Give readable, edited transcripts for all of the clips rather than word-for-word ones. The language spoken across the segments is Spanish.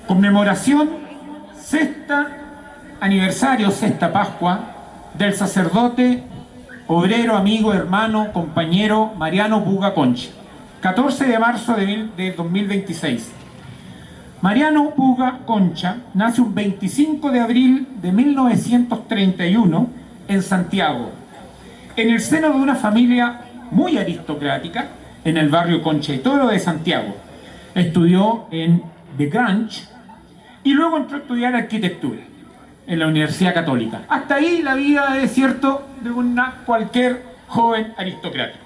Conmemoración, sexta aniversario, sexta Pascua, del sacerdote, obrero, amigo, hermano, compañero Mariano Puga Concha. 14 de marzo de 2026. Mariano Puga Concha nace un 25 de abril de 1931 en Santiago, en el seno de una familia muy aristocrática en el barrio Concha y Toro de Santiago. Estudió en The Grange y luego entró a estudiar arquitectura en la Universidad Católica. Hasta ahí la vida es cierto de cualquier joven aristocrático.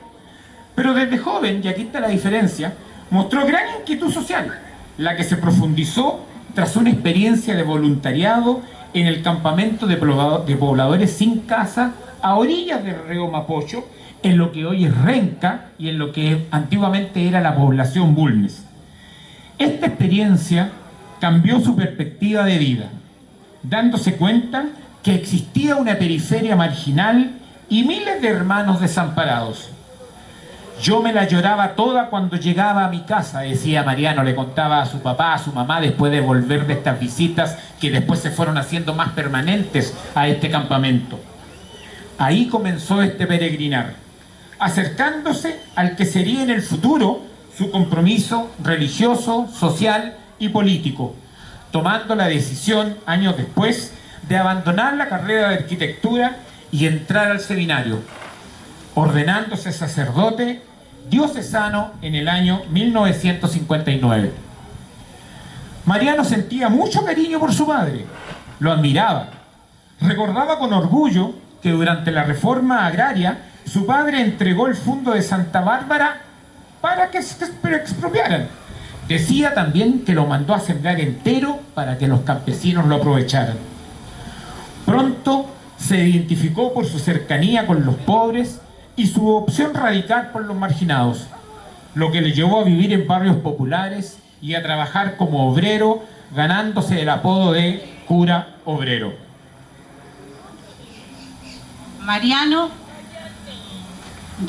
Pero desde joven, y aquí está la diferencia, mostró gran inquietud social, la que se profundizó tras una experiencia de voluntariado en el campamento de pobladores sin casa a orillas del río Mapocho, en lo que hoy es Renca y en lo que antiguamente era la población Bulnes. Esta experiencia cambió su perspectiva de vida, dándose cuenta que existía una periferia marginal y miles de hermanos desamparados. Yo me la lloraba toda cuando llegaba a mi casa, decía Mariano, le contaba a su papá, a su mamá, después de volver de estas visitas que después se fueron haciendo más permanentes a este campamento. Ahí comenzó este peregrinar, acercándose al que sería en el futuro su compromiso religioso, social y político, tomando la decisión, años después, de abandonar la carrera de arquitectura y entrar al seminario, ordenándose sacerdote diocesano en el año 1959. Mariano sentía mucho cariño por su padre, lo admiraba. Recordaba con orgullo que durante la reforma agraria su padre entregó el fundo de Santa Bárbara para que se expropiaran. Decía también que lo mandó a sembrar entero para que los campesinos lo aprovecharan. Pronto se identificó por su cercanía con los pobres y su opción radical por los marginados, lo que le llevó a vivir en barrios populares y a trabajar como obrero, ganándose el apodo de cura obrero. Mariano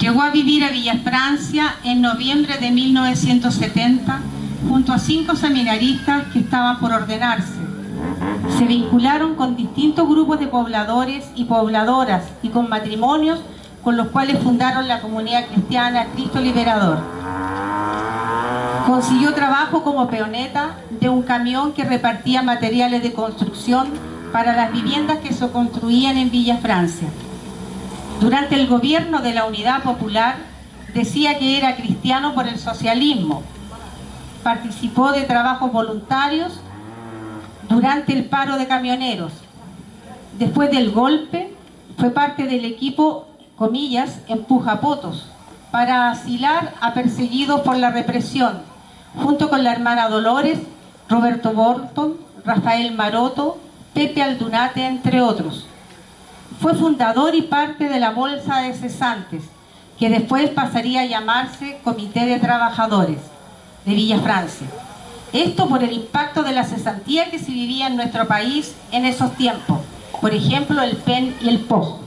llegó a vivir a Villa Francia en noviembre de 1970 junto a 5 seminaristas que estaban por ordenarse. Se vincularon con distintos grupos de pobladores y pobladoras y con matrimonios con los cuales fundaron la comunidad cristiana Cristo Liberador. Consiguió trabajo como peoneta de un camión que repartía materiales de construcción para las viviendas que se construían en Villa Francia. Durante el gobierno de la Unidad Popular decía que era cristiano por el socialismo. Participó de trabajos voluntarios durante el paro de camioneros. Después del golpe fue parte del equipo, comillas, empujapotos, para asilar a perseguidos por la represión, junto con la hermana Dolores, Roberto Borton, Rafael Maroto, Pepe Aldunate, entre otros. Fue fundador y parte de la Bolsa de Cesantes, que después pasaría a llamarse Comité de Trabajadores de Villa Francia. Esto por el impacto de la cesantía que se vivía en nuestro país en esos tiempos, por ejemplo el PEN y el POJ.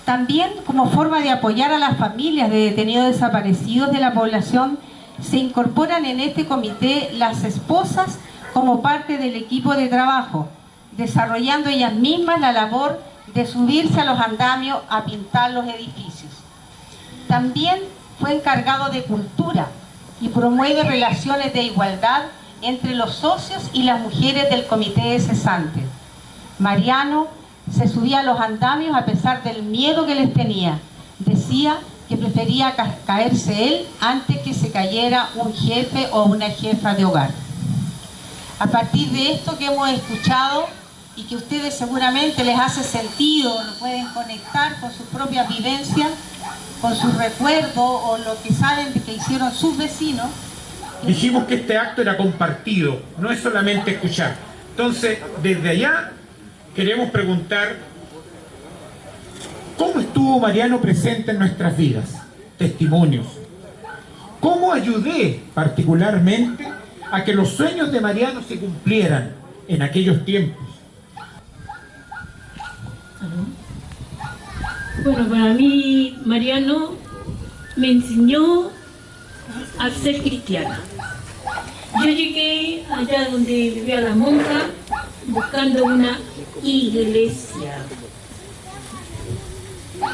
También, como forma de apoyar a las familias de detenidos desaparecidos de la población, se incorporan en este comité las esposas como parte del equipo de trabajo, desarrollando ellas mismas la labor de subirse a los andamios a pintar los edificios. También fue encargado de cultura y promueve relaciones de igualdad entre los socios y las mujeres del comité de cesantes. Mariano se subía a los andamios a pesar del miedo que les tenía. Decía que prefería caerse él antes que se cayera un jefe o una jefa de hogar. A partir de esto que hemos escuchado y que a ustedes seguramente les hace sentido, lo pueden conectar con sus propias vivencias, con sus recuerdos o lo que saben de que hicieron sus vecinos. Dijimos que este acto era compartido, no es solamente escuchar. Entonces, desde allá queremos preguntar, ¿cómo estuvo Mariano presente en nuestras vidas? Testimonios. ¿Cómo ayudé particularmente a que los sueños de Mariano se cumplieran en aquellos tiempos? Bueno, para mí Mariano me enseñó a ser cristiana. Yo llegué allá donde vivía la monja buscando una iglesia,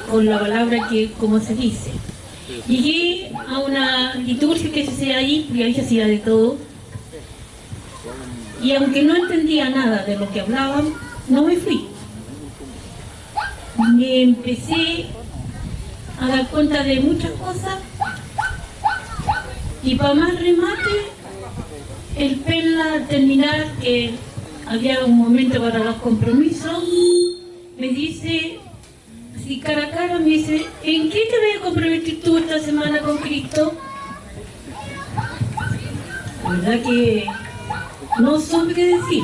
con la palabra que, como se dice. Llegué a una liturgia que se hacía ahí, y ahí se hacía de todo. Y aunque no entendía nada de lo que hablaban, no me fui. Me empecé a dar cuenta de muchas cosas y para más remate, el PENLA al terminar, que había un momento para los compromisos, me dice, así cara a cara, me dice, ¿en qué te vas a comprometer tú esta semana con Cristo? La verdad que no supe qué decir,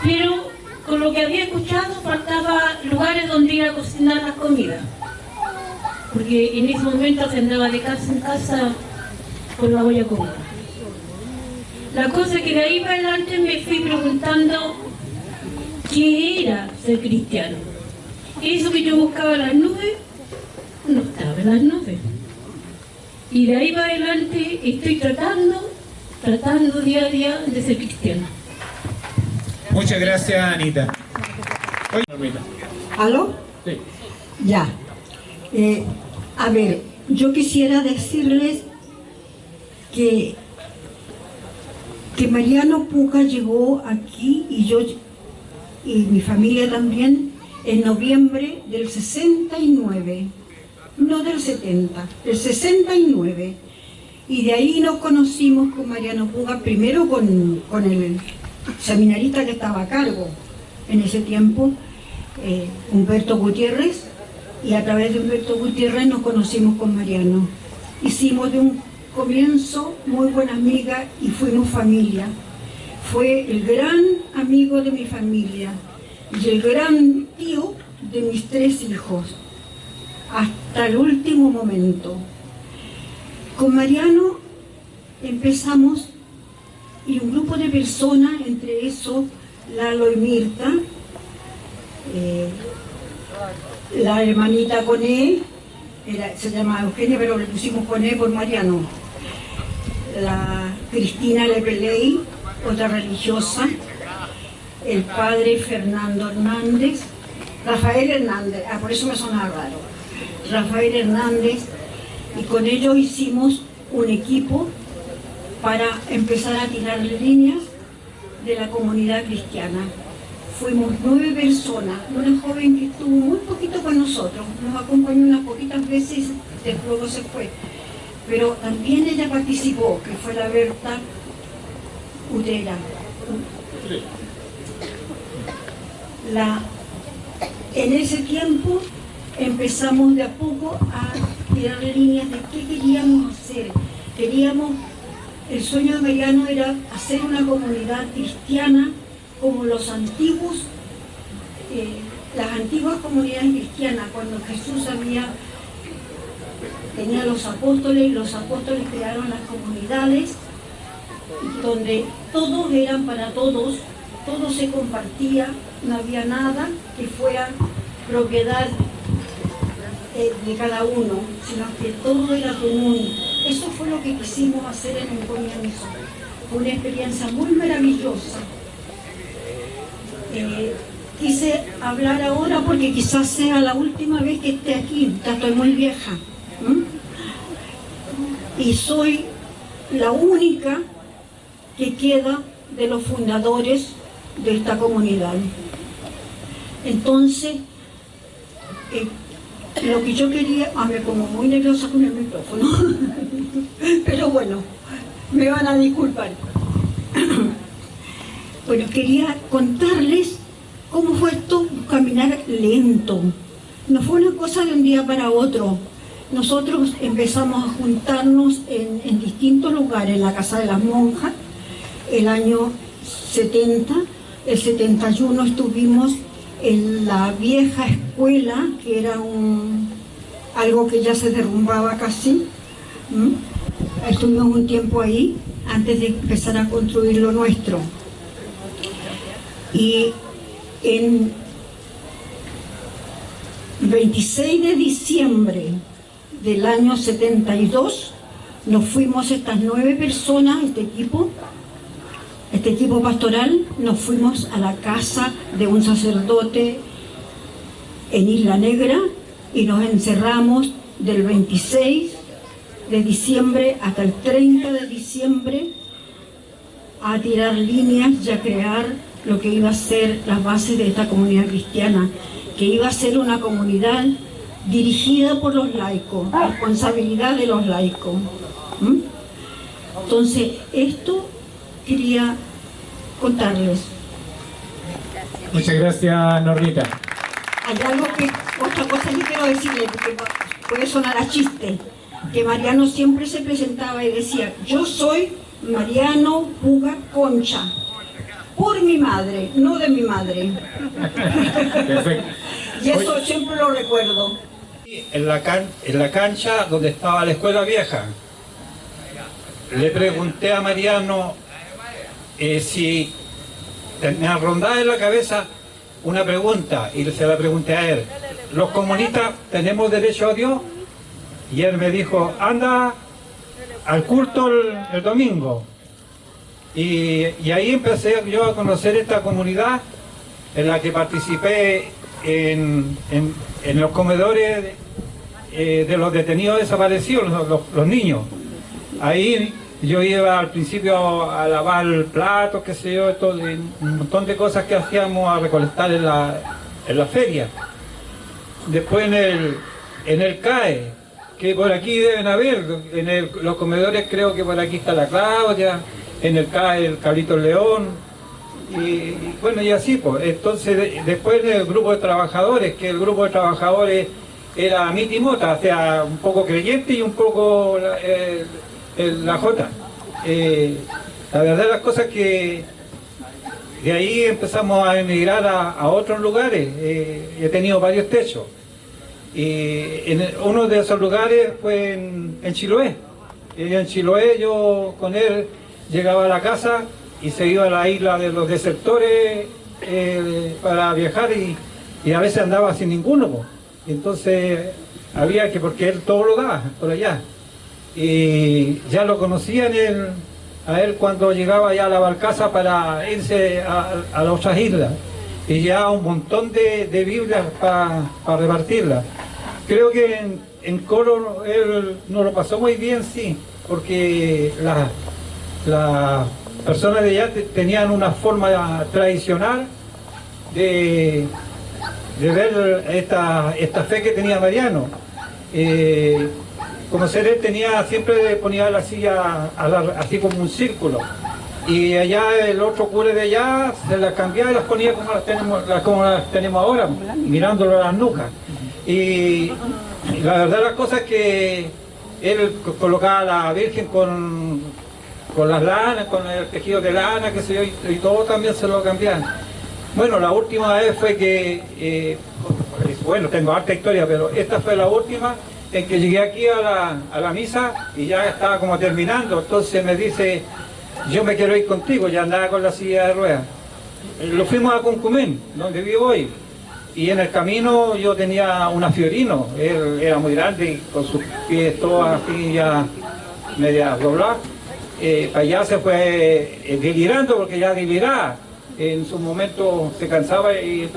pero con lo que había escuchado faltaba lugares donde ir a cocinar las comidas, porque en ese momento se andaba de casa en casa con la olla común. La cosa es que de ahí para adelante me fui preguntando qué era ser cristiano. Eso que yo buscaba en las nubes, no estaba en las nubes. Y de ahí para adelante estoy tratando día a día de ser cristiano. Muchas gracias, Anita. Oye, Normita. ¿Aló? Sí. Ya. A ver, yo quisiera decirles que Mariano Puga llegó aquí y yo y mi familia también en noviembre del 69, no del 70, del 69. Y de ahí nos conocimos con Mariano Puga, primero con el seminarista que estaba a cargo en ese tiempo, Humberto Gutiérrez, y a través de Humberto Gutiérrez nos conocimos con Mariano. Hicimos de un comienzo muy buena amiga y fuimos familia. Fue el gran amigo de mi familia y el gran tío de mis 3 hijos, hasta el último momento. Con Mariano empezamos, y un grupo de personas, entre eso Lalo y Mirta, la hermanita Coné, se llama Eugenia, pero le pusimos Coné por Mariano, la Cristina Lepeley, otra religiosa, el padre Fernando Hernández, Rafael Hernández, por eso me sonaba raro, Rafael Hernández, y con ellos hicimos un equipo para empezar a tirar líneas de la comunidad cristiana. Fuimos 9 personas, una joven que estuvo muy poquito con nosotros, nos acompañó unas poquitas veces, luego se fue, pero también ella participó, que fue la Berta Utera. En ese tiempo empezamos de a poco a tirar líneas de qué queríamos hacer. El sueño de Mariano era hacer una comunidad cristiana como los antiguos, las antiguas comunidades cristianas, cuando Jesús tenía los apóstoles, y los apóstoles crearon las comunidades donde todos eran para todos, todo se compartía, no había nada que fuera propiedad de cada uno, sino que todo era común. Eso fue lo que quisimos hacer en un comienzo. Fue una experiencia muy maravillosa. Quise hablar ahora porque quizás sea la última vez que esté aquí, ya estoy muy vieja. Y soy la única que queda de los fundadores de esta comunidad. Entonces, lo que yo quería, me pongo muy nerviosa con el micrófono, pero bueno, me van a disculpar. Bueno, quería contarles cómo fue esto, caminar lento. No fue una cosa de un día para otro. Nosotros empezamos a juntarnos en distintos lugares, en la Casa de las Monjas, el año 70, el 71 estuvimos en la vieja escuela, que era algo que ya se derrumbaba casi. Estuvimos un tiempo ahí, antes de empezar a construir lo nuestro. Y en 26 de diciembre del año 72 nos fuimos estas 9 personas, este equipo pastoral, nos fuimos a la casa de un sacerdote en Isla Negra y nos encerramos del 26 de diciembre hasta el 30 de diciembre a tirar líneas y a crear lo que iba a ser las bases de esta comunidad cristiana, que iba a ser una comunidad dirigida por los laicos, responsabilidad de los laicos. Entonces, esto quería contarles. Muchas gracias, Normita. Hay algo otra cosa que quiero decirle, porque puede sonar a chiste, que Mariano siempre se presentaba y decía: yo soy Mariano Puga Concha, por mi madre, no de mi madre. Perfecto. Y eso siempre lo recuerdo. En la cancha donde estaba la escuela vieja, le pregunté a Mariano si me rondaba en la cabeza una pregunta, y se la pregunté a él: ¿los comunistas tenemos derecho a Dios? Y él me dijo: anda al culto el domingo. Y ahí empecé yo a conocer esta comunidad en la que participé en los comedores de los detenidos desaparecidos, los niños. Ahí yo iba al principio a lavar platos, qué sé yo, un montón de cosas que hacíamos, a recolectar en la feria. Después en el CAE, que por aquí deben haber, los comedores creo que por aquí está la Claudia, en el CAE el Cabrito León, y bueno, y así pues. Entonces después del grupo de trabajadores, que el grupo de trabajadores era mi timota, o sea, un poco creyente y un poco la Jota. La verdad las cosas que de ahí empezamos a emigrar a otros lugares. He tenido varios techos. Uno de esos lugares fue en Chiloé. En Chiloé yo con él llegaba a la casa y se iba a la isla de los desertores para viajar, y a veces andaba sin ninguno, pues. Entonces había que, porque él todo lo daba por allá, y ya lo conocían a él cuando llegaba ya a la barcaza para irse a las otras islas, y ya un montón de Biblias para repartirlas. Creo que en Coro él no lo pasó muy bien, sí, porque las personas de allá tenían una forma tradicional de ver esta fe que tenía Mariano. Como ser él siempre ponía la silla así como un círculo, y allá el otro cura de allá se las cambiaba y las ponía como las tenemos ahora, mirándolo a las nucas. Y la verdad las cosas es que él colocaba a la Virgen con las lanas, con el tejido de lana, qué sé yo, y todo también se lo cambiaban. Bueno, la última vez fue que, bueno, tengo harta historia, pero esta fue la última en que llegué aquí a la misa y ya estaba como terminando. Entonces me dice: yo me quiero ir contigo, ya andaba con la silla de ruedas. Lo fuimos a Cuncumén, donde vivo hoy, y en el camino yo tenía una Fiorino. Él era muy grande y con sus pies todos así ya media dobladas. Para allá se fue delirando, porque ya deliraba. En su momento se cansaba y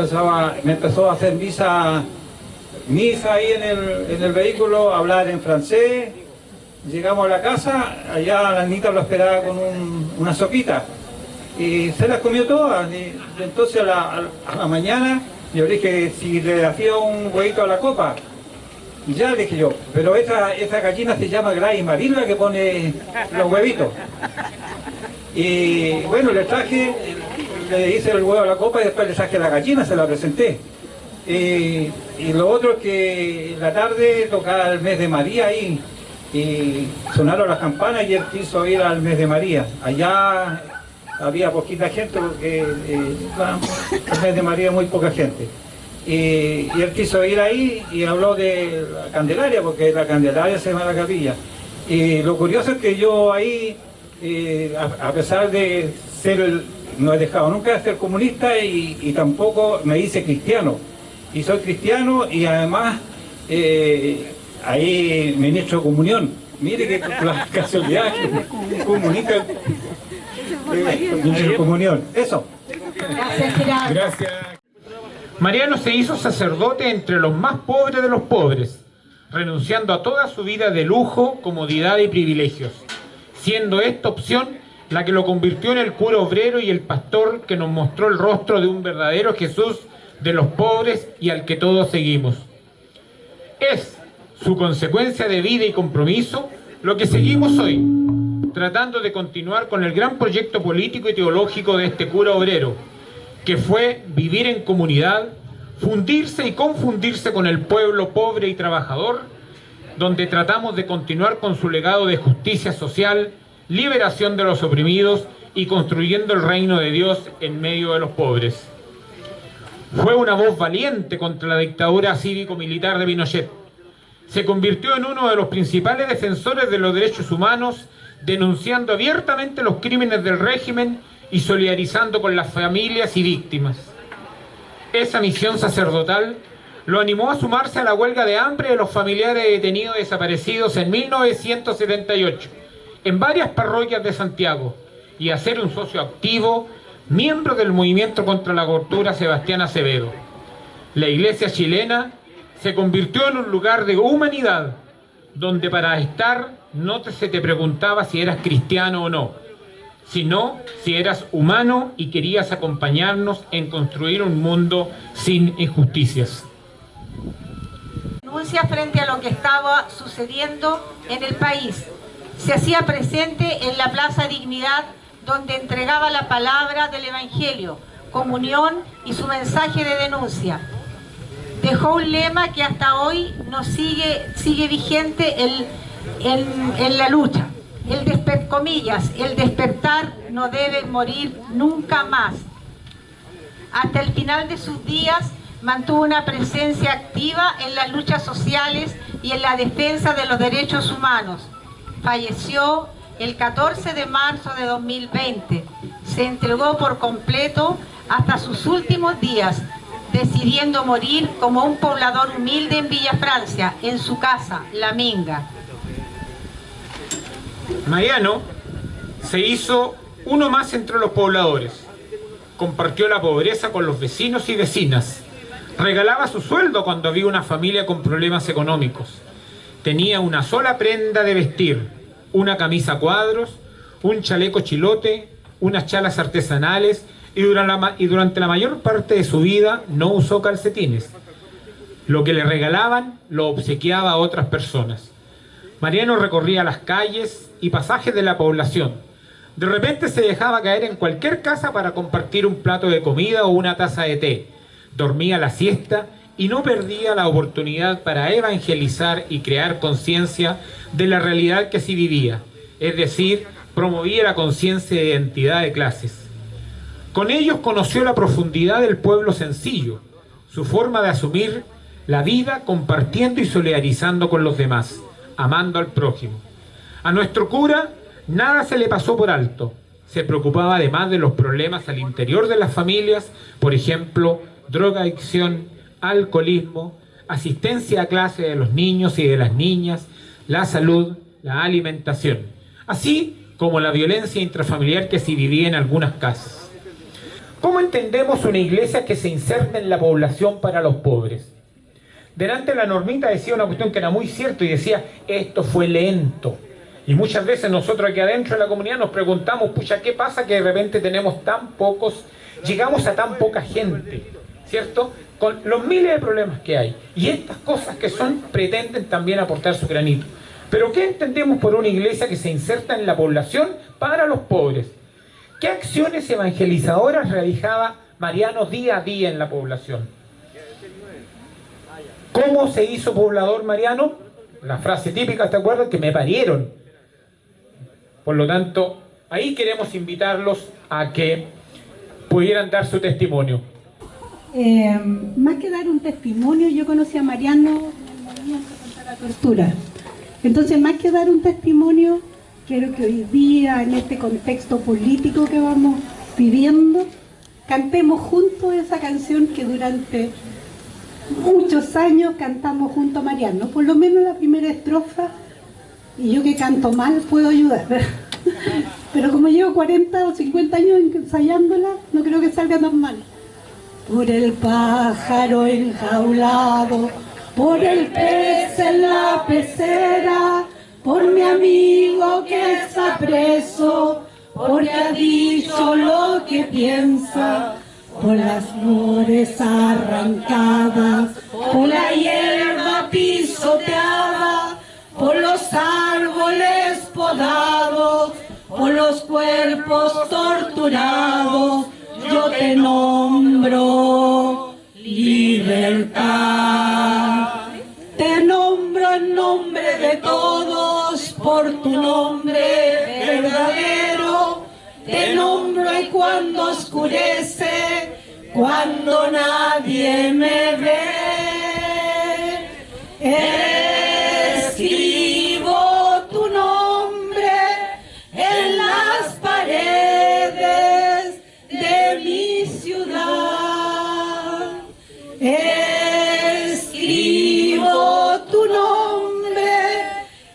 me empezó a hacer misa ahí en el vehículo, a hablar en francés. Llegamos a la casa, allá la niñita lo esperaba con una sopita y se las comió todas. Y entonces a la mañana yo le dije si le hacía un huevito a la copa. Ya le dije yo, pero esa gallina se llama Gladys Marina, que pone los huevitos. Y bueno, le traje, le hice el huevo a la copa y después le traje la gallina, se la presenté. Y lo otro es que la tarde tocaba el mes de María ahí, y sonaron las campanas y él quiso ir al mes de María. Allá había poquita gente porque el mes de María muy poca gente. Y él quiso ir ahí y habló de la Candelaria, porque la Candelaria se llama la capilla. Y lo curioso es que yo ahí, a pesar de no he dejado nunca de ser comunista y tampoco me hice cristiano. Y soy cristiano y además ahí ministro de comunión. Mire que la casualidad que comunica en comunión. Eso. Gracias. Mariano se hizo sacerdote entre los más pobres de los pobres, renunciando a toda su vida de lujo, comodidad y privilegios, siendo esta opción la que lo convirtió en el cura obrero y el pastor que nos mostró el rostro de un verdadero Jesús de los pobres y al que todos seguimos. Es su consecuencia de vida y compromiso lo que seguimos hoy, tratando de continuar con el gran proyecto político y teológico de este cura obrero, que fue vivir en comunidad, fundirse y confundirse con el pueblo pobre y trabajador, donde tratamos de continuar con su legado de justicia social, liberación de los oprimidos y construyendo el reino de Dios en medio de los pobres. Fue una voz valiente contra la dictadura cívico-militar de Pinochet. Se convirtió en uno de los principales defensores de los derechos humanos, denunciando abiertamente los crímenes del régimen y solidarizando con las familias y víctimas. Esa misión sacerdotal lo animó a sumarse a la huelga de hambre de los familiares de detenidos desaparecidos en 1978, en varias parroquias de Santiago, y a ser un socio activo, miembro del movimiento contra la tortura Sebastián Acevedo. La iglesia chilena se convirtió en un lugar de humanidad, donde para estar no se te preguntaba si eras cristiano o no, sino si eras humano y querías acompañarnos en construir un mundo sin injusticias. Denuncia frente a lo que estaba sucediendo en el país. Se hacía presente en la Plaza Dignidad, donde entregaba la palabra del Evangelio, comunión y su mensaje de denuncia. Dejó un lema que hasta hoy nos sigue vigente en la lucha. El despertar no debe morir nunca más. Hasta el final de sus días mantuvo una presencia activa en las luchas sociales y en la defensa de los derechos humanos. Falleció el 14 de marzo de 2020. Se entregó por completo hasta sus últimos días, decidiendo morir como un poblador humilde en Villa Francia, en su casa, La Minga. Mariano se hizo uno más entre los pobladores. Compartió la pobreza con los vecinos y vecinas. Regalaba su sueldo cuando había una familia con problemas económicos. Tenía una sola prenda de vestir, una camisa a cuadros, un chaleco chilote, unas chalas artesanales y durante la mayor parte de su vida no usó calcetines. Lo que le regalaban lo obsequiaba a otras personas. Mariano recorría las calles y pasajes de la población. De repente se dejaba caer en cualquier casa para compartir un plato de comida o una taza de té. Dormía la siesta y no perdía la oportunidad para evangelizar y crear conciencia de la realidad que sí vivía, es decir, promovía la conciencia de identidad de clases. Con ellos conoció la profundidad del pueblo sencillo, su forma de asumir la vida compartiendo y solidarizando con los demás, amando al prójimo. A nuestro cura nada se le pasó por alto. Se preocupaba además de los problemas al interior de las familias, por ejemplo, drogadicción, alcoholismo, asistencia a clase de los niños y de las niñas, la salud, la alimentación, así como la violencia intrafamiliar que se vivía en algunas casas. ¿Cómo entendemos una iglesia que se inserta en la población para los pobres? Delante la normita decía una cuestión que era muy cierta y decía, esto fue lento. Y muchas veces nosotros aquí adentro de la comunidad nos preguntamos, pucha, ¿qué pasa que de repente tenemos tan pocos, llegamos a tan poca gente, ¿cierto? Con los miles de problemas que hay. Y estas cosas que pretenden también aportar su granito. Pero ¿qué entendemos por una iglesia que se inserta en la población para los pobres? ¿Qué acciones evangelizadoras realizaba Mariano día a día en la población? ¿Cómo se hizo poblador Mariano? La frase típica, ¿te acuerdas? Que me parieron. Por lo tanto, ahí queremos invitarlos a que pudieran dar su testimonio. Más que dar un testimonio, yo conocí a Mariano en el movimiento contra la tortura. Entonces, más que dar un testimonio, quiero que hoy día, en este contexto político que vamos viviendo, cantemos juntos esa canción que durante muchos años cantamos junto a Mariano. Por lo menos la primera estrofa Y yo que canto mal puedo ayudar. Pero como llevo 40 o 50 años ensayándola, no creo que salga tan mal. Por el pájaro enjaulado, por el pez en la pecera, por mi amigo que está preso, porque ha dicho lo que piensa, por las flores arrancadas, por la hierba pisoteada, por los árboles podados, por los cuerpos torturados, yo te nombro libertad. Te nombro en nombre de todos, por tu nombre verdadero. Te nombro y cuando oscurece, cuando nadie me ve, escribo tu nombre en las paredes de mi ciudad. Escribo tu nombre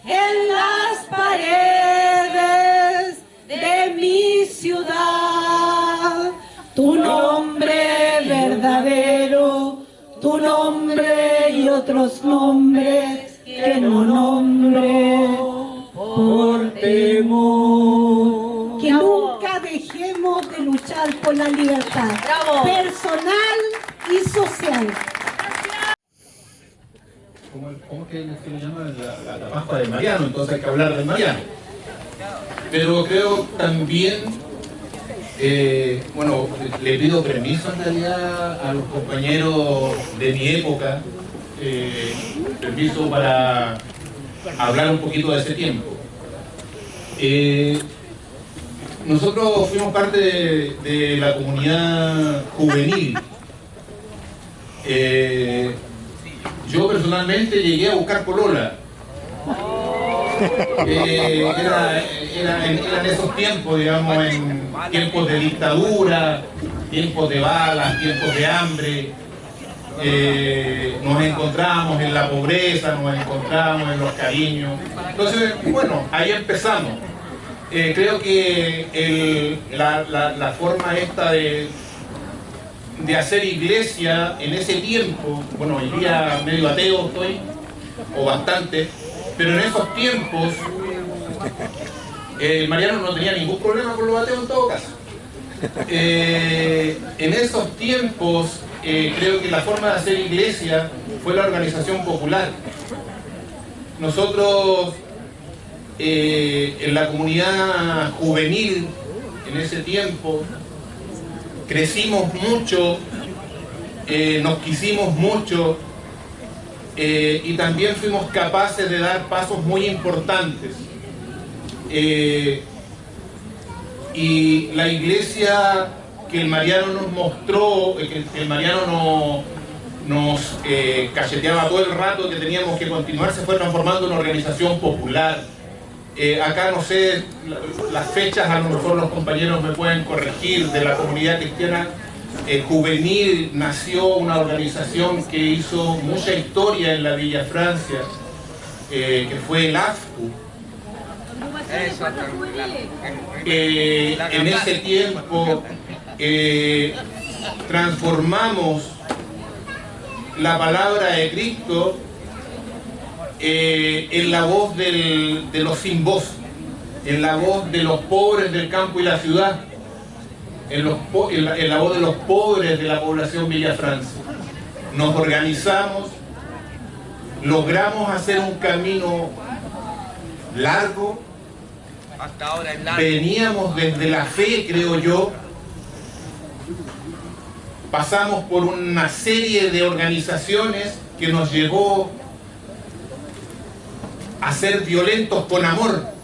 en las paredes de mi ciudad. Tu nombre verdadero, tu nombre y otros nombres que no nombro por temor. Que nunca dejemos de luchar por la libertad personal y social. ¿Cómo es que se le llama? La Pascua de Mariano, entonces hay que hablar de Mariano. Pero creo también, bueno, le pido permiso en realidad a los compañeros de mi época, permiso para hablar un poquito de ese tiempo. Nosotros fuimos parte de la comunidad juvenil. Yo personalmente llegué a buscar polola. Eran esos tiempos, digamos, en tiempos de dictadura, tiempos de balas, tiempos de hambre. Nos encontramos en la pobreza, nos encontramos en los cariños. Entonces, bueno, ahí empezamos. Creo que la forma esta de hacer iglesia en ese tiempo, bueno, hoy día medio ateo estoy, o bastante, pero en esos tiempos Mariano no tenía ningún problema con los ateos en todo caso. En esos tiempos creo que la forma de hacer iglesia fue la organización popular. Nosotros en la comunidad juvenil en ese tiempo crecimos mucho, nos quisimos mucho y también fuimos capaces de dar pasos muy importantes. Y la iglesia que el Mariano nos mostró, que el Mariano nos cacheteaba todo el rato que teníamos que continuar, se fue transformando en una organización popular. Acá no sé las fechas, a lo mejor los compañeros me pueden corregir, de la comunidad cristiana juvenil nació una organización que hizo mucha historia en la Villa Francia, que fue el AFCU. En ese tiempo transformamos la palabra de Cristo en la voz de los sin voz, en la voz de los pobres del campo y la ciudad, en la voz de los pobres de la población Villa Francia. Nos organizamos, logramos hacer un camino largo, hasta ahora es largo. Veníamos desde la fe, creo yo, pasamos por una serie de organizaciones que nos llevó a ser violentos con amor.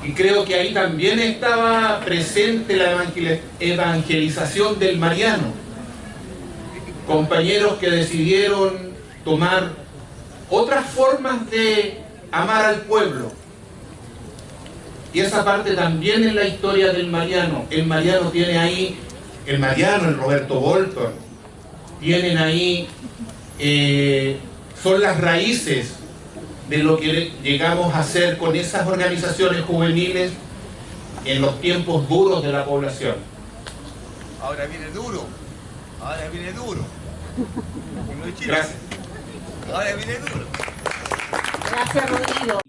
Y creo que ahí también estaba presente la evangelización del Mariano. Compañeros que decidieron tomar otras formas de amar al pueblo. Y esa parte también en la historia del Mariano. El Mariano tiene ahí, el Mariano, el Roberto Bolton, tienen ahí, son las raíces de lo que llegamos a hacer con esas organizaciones juveniles en los tiempos duros de la población. Ahora viene duro. Ahora viene duro. Gracias. Ahora viene duro. Gracias, Rodrigo.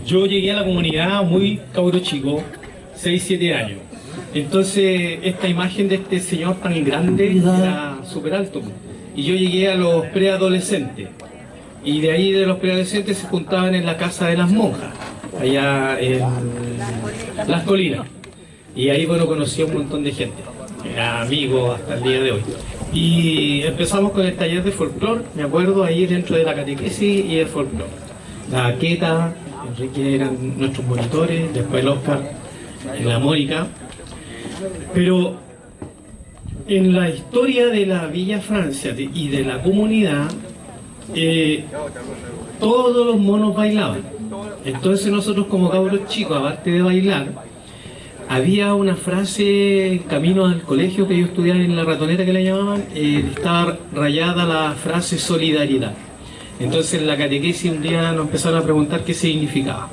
Yo llegué a la comunidad muy cabro chico, 6-7 años. Entonces esta imagen de este señor tan grande era súper alto. Y yo llegué a los preadolescentes. Y de ahí de los preadolescentes se juntaban en la casa de las monjas, allá en Las Colinas. Y ahí, bueno, conocí a un montón de gente. Era amigo hasta el día de hoy. Y empezamos con el taller de folclore, me acuerdo, ahí dentro de la catequesis y el folclore. La Queta, Enrique eran nuestros monitores, después el Oscar, la Mónica. Pero en la historia de la Villa Francia y de la comunidad, todos los monos bailaban. Entonces nosotros como cabros chicos, aparte de bailar, había una frase camino al colegio que yo estudiaba en La Ratonera, que la llamaban, estaba rayada la frase solidaridad. Entonces en la catequesis un día nos empezaron a preguntar qué significaba.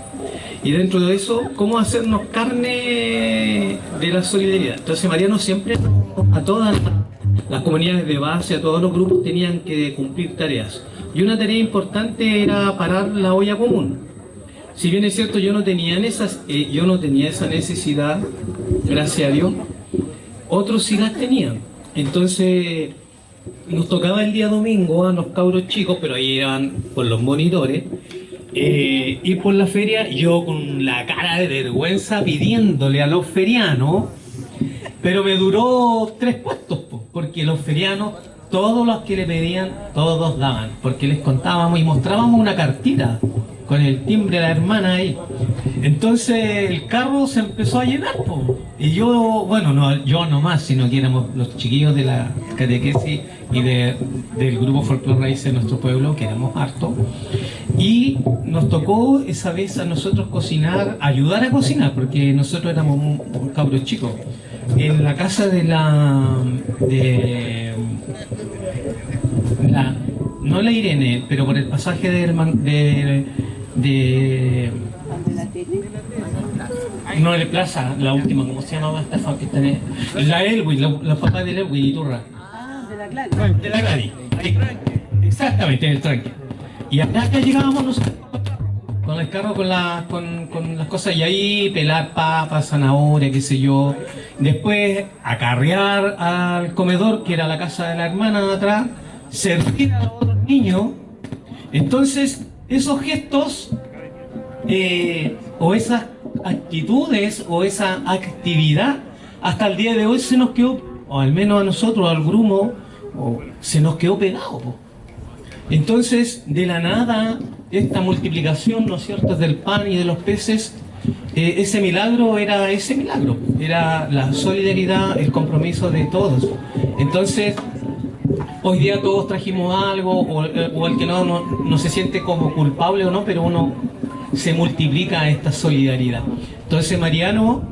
Y dentro de eso, cómo hacernos carne de la solidaridad. Entonces Mariano siempre, a todas las comunidades de base, a todos los grupos, tenían que cumplir tareas. Y una tarea importante era parar la olla común. Si bien es cierto, yo no tenía esa necesidad, gracias a Dios, otros sí las tenían. Entonces nos tocaba el día domingo a los cabros chicos, pero ahí iban por los monitores, ir por la feria, yo con la cara de vergüenza pidiéndole a los ferianos, pero me duró 3 puestos, porque los ferianos, todos los que le pedían, todos daban, porque les contábamos y mostrábamos una cartita con el timbre de la hermana ahí. Entonces el carro se empezó a llenar, po. Y yo, bueno, no yo nomás, sino que éramos los chiquillos de la catequesis y del grupo Folclore Raíces de nuestro pueblo, que éramos hartos. Y nos tocó esa vez a nosotros cocinar, ayudar a cocinar, porque nosotros éramos un cabros chicos. En la casa de no la Irene, pero por el pasaje no de Plaza, la última, ¿cómo se llamaba esta familia? La Elwin, la papá de Elwin y Turra. De la Gladys. De la Gladys. Exactamente, en el tranque. Y acá llegábamos nosotros con el carro, con las cosas, y ahí pelar papas, zanahoria, qué sé yo. Después acarrear al comedor, que era la casa de la hermana de atrás, servir a los otros niños. Entonces, esos gestos o esas actitudes o esa actividad, hasta el día de hoy se nos quedó, o al menos a nosotros, al grumo, se nos quedó pegado, po. Entonces, de la nada, esta multiplicación, ¿no es cierto?, del pan y de los peces, ese milagro era ese milagro, era la solidaridad, el compromiso de todos. Entonces, hoy día todos trajimos algo, o el que no se siente como culpable o no, pero uno se multiplica esta solidaridad. Entonces, Mariano,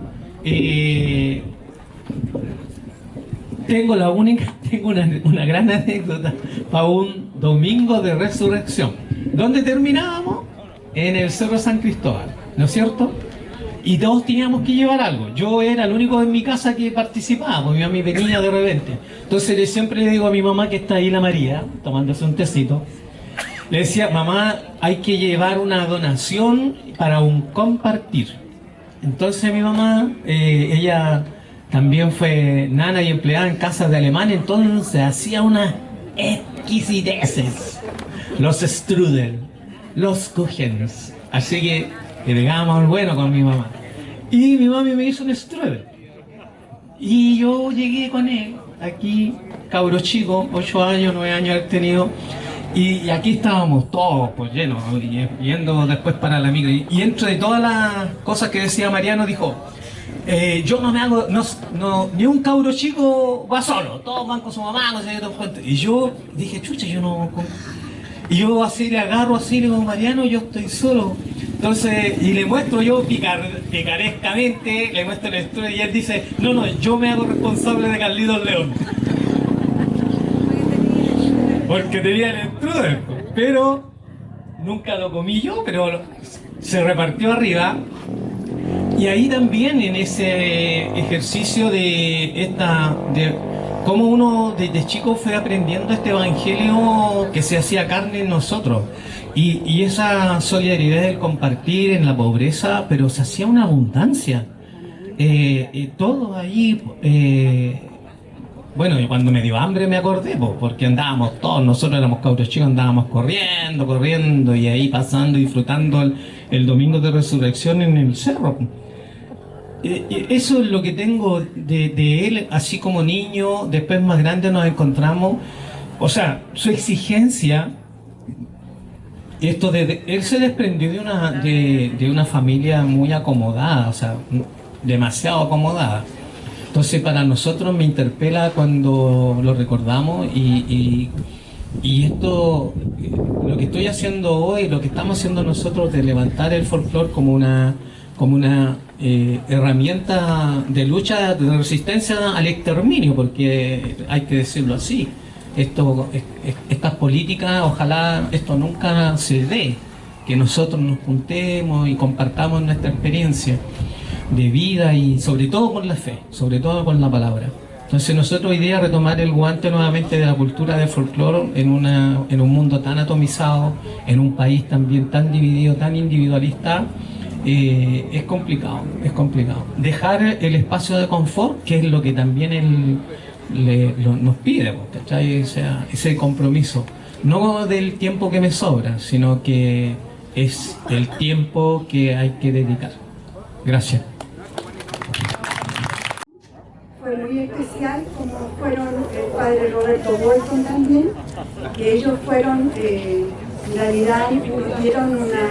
tengo una gran anécdota para un domingo de resurrección. ¿Dónde terminábamos? En el Cerro San Cristóbal, ¿no es cierto? Y todos teníamos que llevar algo. Yo era el único en mi casa que participaba, porque mi mamá venía de repente. Entonces siempre le digo a mi mamá, que está ahí la María, tomándose un tecito, le decía: mamá, hay que llevar una donación para un compartir. Entonces mi mamá, ella también fue nana y empleada en casas de alemanes, entonces hacía unas exquisiteces. Los strudel, los kuchens. Así que le pegábamos bueno con mi mamá. Y mi mami me hizo un strudel. Y yo llegué con él, aquí, cabro chico, 8 años, 9 años he tenido. Y aquí estábamos todos, pues llenos, yendo después para la micro. Y entre de todas las cosas que decía Mariano, dijo: yo no me hago, ni un cabro chico va solo, todos van con su mamá, no sé qué. Y yo dije: chucha, yo no. Y yo así le agarro, así le digo: Mariano, yo estoy solo. Entonces, y le muestro yo picarescamente, le muestro el estudio, y él dice: no, yo me hago responsable de Carlitos León. Porque tenía el intruder, pero nunca lo comí yo, pero se repartió arriba. Y ahí también en ese ejercicio de cómo uno desde chico fue aprendiendo este evangelio que se hacía carne en nosotros. Y esa solidaridad del compartir en la pobreza, pero se hacía una abundancia. Todo ahí, bueno, y cuando me dio hambre me acordé, porque andábamos todos, nosotros éramos cabros chicos, andábamos corriendo, y ahí pasando, disfrutando el domingo de resurrección en el cerro. Eso es lo que tengo de él, así como niño. Después más grande nos encontramos, o sea, su exigencia, él se desprendió de una familia muy acomodada, o sea, demasiado acomodada. Entonces para nosotros me interpela cuando lo recordamos y esto, lo que estoy haciendo hoy, lo que estamos haciendo nosotros de levantar el folclore como una herramienta de lucha, de resistencia al exterminio, porque hay que decirlo así. Estas políticas, ojalá esto nunca se dé, que nosotros nos juntemos y compartamos nuestra experiencia de vida y sobre todo con la fe, sobre todo con la palabra. Entonces nosotros hoy día retomar el guante nuevamente de la cultura del folclore en un mundo tan atomizado, en un país también tan dividido, tan individualista, es complicado, es complicado. Dejar el espacio de confort, que es lo que también él nos pide, ¿cachai? O sea, ese compromiso, no del tiempo que me sobra, sino que es el tiempo que hay que dedicar. Gracias. Fue muy especial, como fueron el padre Roberto Bolton también, que ellos fueron, en realidad, dieron una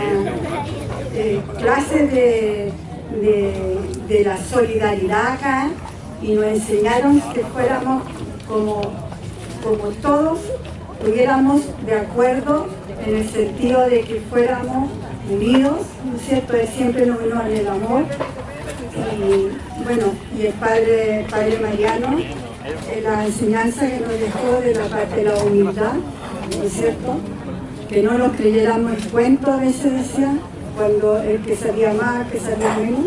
clase de la solidaridad acá y nos enseñaron que fuéramos como todos, estuviéramos de acuerdo en el sentido de que fuéramos unidos, ¿no es cierto? Siempre nos unimos en el amor. Y bueno, y el padre Mariano, la enseñanza que nos dejó de la parte de la humildad, ¿no es cierto? Que no nos creyéramos el cuento, a veces decía, cuando el que sabía más, que sabía menos.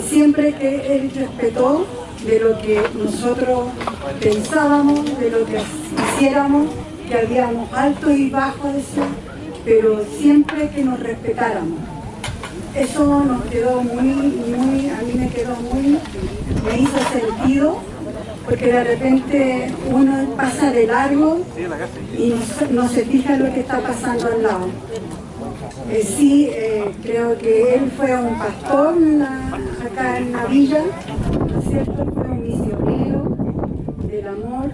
Siempre que él respetó de lo que nosotros pensábamos, de lo que hiciéramos, que habíamos alto y bajo, decía, pero siempre que nos respetáramos. Eso nos quedó a mí me quedó me hizo sentido, porque de repente uno pasa de largo y no se fija lo que está pasando al lado. Creo que él fue un pastor acá en la villa, ¿no es cierto? Fue un misionero del amor,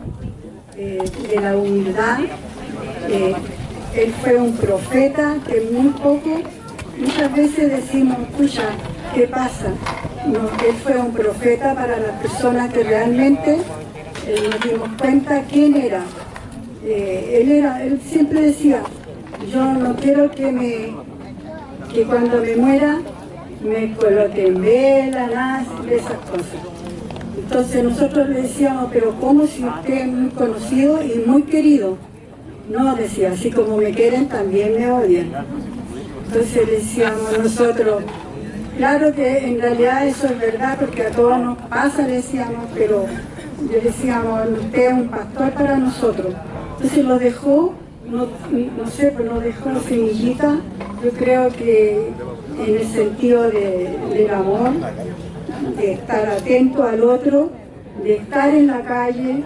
de la humildad. Él fue un profeta que muchas veces decimos, escucha, ¿qué pasa? No, él fue un profeta para las personas que realmente nos dimos cuenta quién era. Él siempre decía, yo no quiero que cuando me muera me coloquen vela, nada de esas cosas. Entonces nosotros le decíamos, pero ¿cómo si usted es muy conocido y muy querido? No, decía, así como me quieren también me odian. Entonces decíamos nosotros, claro que en realidad eso es verdad porque a todos nos pasa, decíamos, pero le decíamos, usted es un pastor para nosotros. Entonces lo dejó, no sé, pero nos dejó semillita, yo creo que en el sentido del amor, de estar atento al otro, de estar en la calle.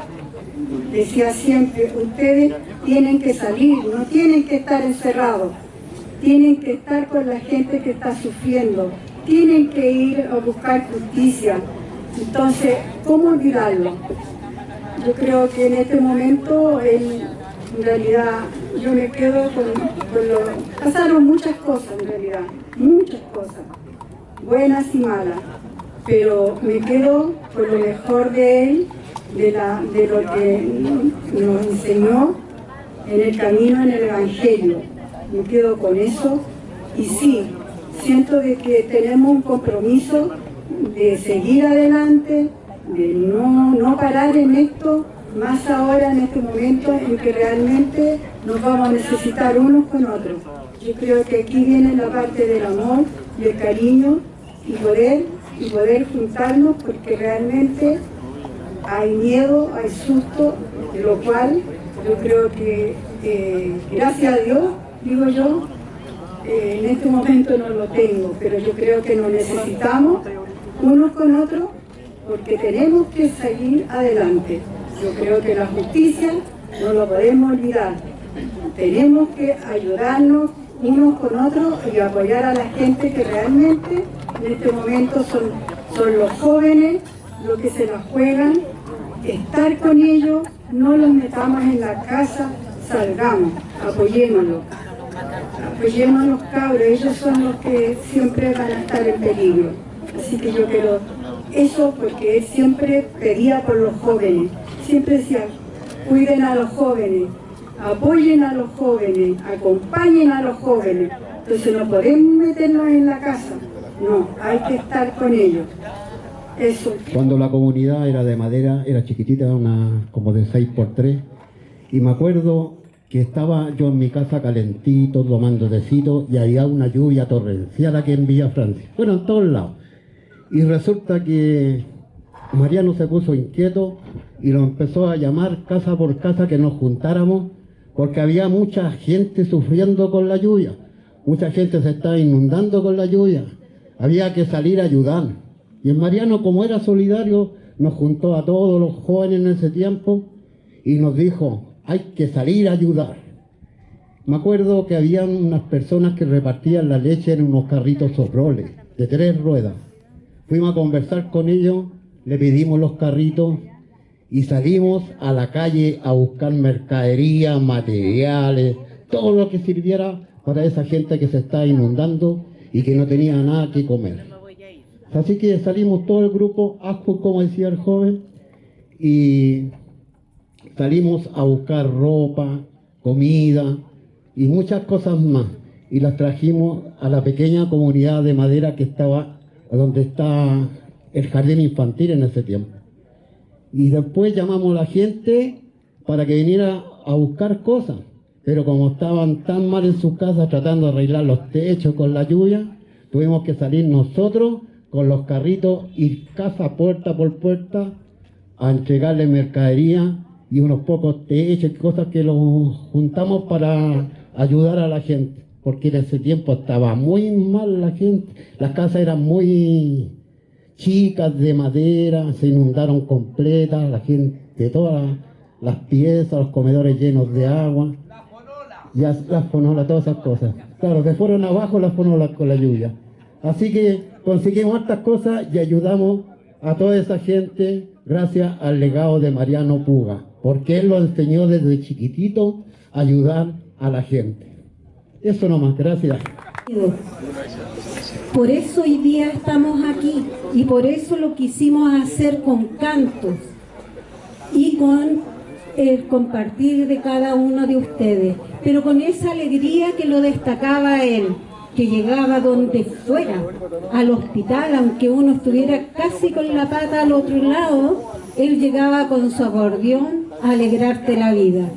Decía siempre, ustedes tienen que salir, no tienen que estar encerrados, tienen que estar con la gente que está sufriendo, tienen que ir a buscar justicia. Entonces, ¿cómo olvidarlo? Yo creo que en este momento, en realidad, yo me quedo con lo... Pasaron muchas cosas en realidad, muchas cosas, buenas y malas, pero me quedo con lo mejor de él, de lo que nos enseñó en el camino, en el Evangelio. Me quedo con eso y sí, siento de que tenemos un compromiso de seguir adelante, de no parar en esto, más ahora en este momento en que realmente nos vamos a necesitar unos con otros. Yo creo que aquí viene la parte del amor y el cariño y poder juntarnos, porque realmente hay miedo, hay susto, de lo cual yo creo que gracias a Dios, digo yo, en este momento no lo tengo, pero yo creo que nos necesitamos unos con otros porque tenemos que seguir adelante. Yo creo que la justicia no lo podemos olvidar. Tenemos que ayudarnos unos con otros y apoyar a la gente que realmente en este momento son los jóvenes los que se la juegan, estar con ellos, no los metamos en la casa, salgamos, apoyémoslos a los cabros, ellos son los que siempre van a estar en peligro. Así que yo quiero eso, porque él siempre pedía por los jóvenes, siempre decía, cuiden a los jóvenes, apoyen a los jóvenes, acompañen a los jóvenes. Entonces no podemos meternos en la casa, no, hay que estar con ellos. Eso. Cuando la comunidad era de madera, era chiquitita, como de 6x3, y me acuerdo que estaba yo en mi casa calentito, tomando tecito, y había una lluvia torrencial aquí en Villa Francia, bueno, en todos lados. Y resulta que Mariano se puso inquieto y lo empezó a llamar casa por casa que nos juntáramos, porque había mucha gente sufriendo con la lluvia, mucha gente se estaba inundando con la lluvia, había que salir a ayudar. Y el Mariano, como era solidario, nos juntó a todos los jóvenes en ese tiempo y nos dijo, hay que salir a ayudar. Me acuerdo que había unas personas que repartían la leche en unos carritos soproles de 3 ruedas. Fuimos a conversar con ellos, le pedimos los carritos y salimos a la calle a buscar mercadería, materiales, todo lo que sirviera para esa gente que se estaba inundando y que no tenía nada que comer. Así que salimos todo el grupo, asco, como decía el joven, y salimos a buscar ropa, comida y muchas cosas más. Y las trajimos a la pequeña comunidad de madera que estaba donde está el jardín infantil en ese tiempo. Y después llamamos a la gente para que viniera a buscar cosas. Pero como estaban tan mal en sus casas tratando de arreglar los techos con la lluvia, tuvimos que salir nosotros con los carritos, ir casa puerta por puerta a entregarle mercadería y unos pocos techos y cosas que los juntamos para ayudar a la gente, porque en ese tiempo estaba muy mal la gente, las casas eran muy chicas de madera, se inundaron completas, la gente, todas las piezas, los comedores llenos de agua, las fonolas, todas esas cosas. Claro, se fueron abajo las fonolas con la lluvia. Así que conseguimos estas cosas y ayudamos a toda esa gente gracias al legado de Mariano Puga, porque él lo enseñó desde chiquitito a ayudar a la gente. Eso nomás, gracias. Por eso hoy día estamos aquí y por eso lo quisimos hacer con cantos y con el compartir de cada uno de ustedes, pero con esa alegría que lo destacaba él, que llegaba donde fuera, al hospital, aunque uno estuviera casi con la pata al otro lado, él llegaba con su acordeón a alegrarte la vida.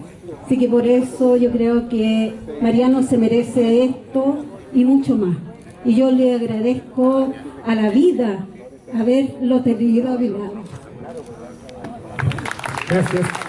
Así que por eso yo creo que Mariano se merece esto y mucho más. Y yo le agradezco a la vida haberlo tenido a mi lado. Gracias.